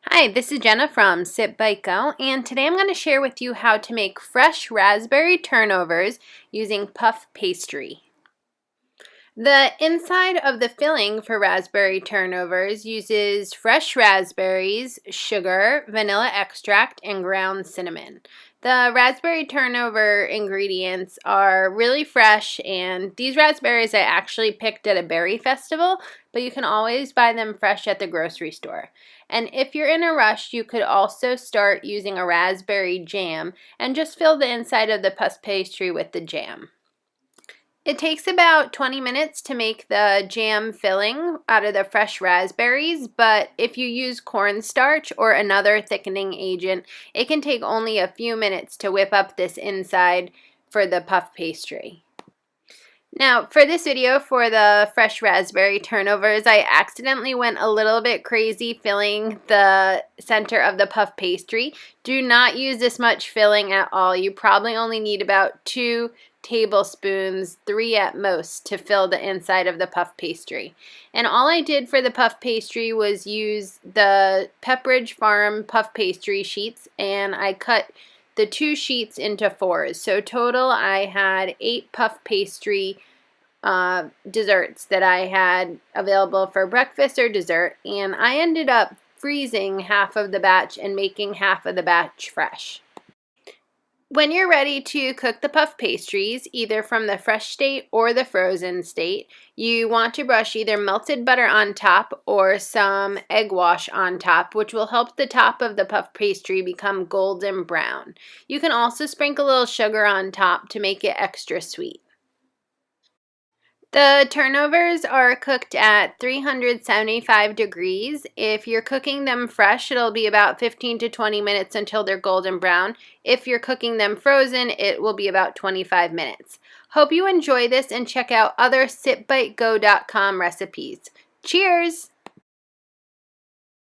Hi, this is Jenna from sipbitego, and today I'm going to share with you how to make fresh raspberry turnovers using puff pastry. The inside of the filling for raspberry turnovers uses fresh raspberries, sugar, vanilla extract, and ground cinnamon. The raspberry turnover ingredients are really fresh, and these raspberries I actually picked at a berry festival, but you can always buy them fresh at the grocery store. And if you're in a rush, you could also start using a raspberry jam and just fill the inside of the puff pastry with the jam. It takes about 20 minutes to make the jam filling out of the fresh raspberries, but if you use cornstarch or another thickening agent, it can take only a few minutes to whip up this inside for the puff pastry. Now, for this video, for the fresh raspberry turnovers, I accidentally went a little bit crazy filling the center of the puff pastry. Do not use this much filling at all. You probably only need about 2 tablespoons, 3 at most, to fill the inside of the puff pastry. And all I did for the puff pastry was use the Pepperidge Farm puff pastry sheets, and I cut the 2 sheets into 4s. So total I had 8 puff pastry desserts that I had available for breakfast or dessert, and I ended up freezing half of the batch and making half of the batch fresh. When you're ready to cook the puff pastries, either from the fresh state or the frozen state, you want to brush either melted butter on top or some egg wash on top, which will help the top of the puff pastry become golden brown. You can also sprinkle a little sugar on top to make it extra sweet. The turnovers are cooked at 375 degrees. If you're cooking them fresh, it'll be about 15 to 20 minutes until they're golden brown. If you're cooking them frozen, it will be about 25 minutes. Hope you enjoy this and check out other sipbitego.com recipes. Cheers!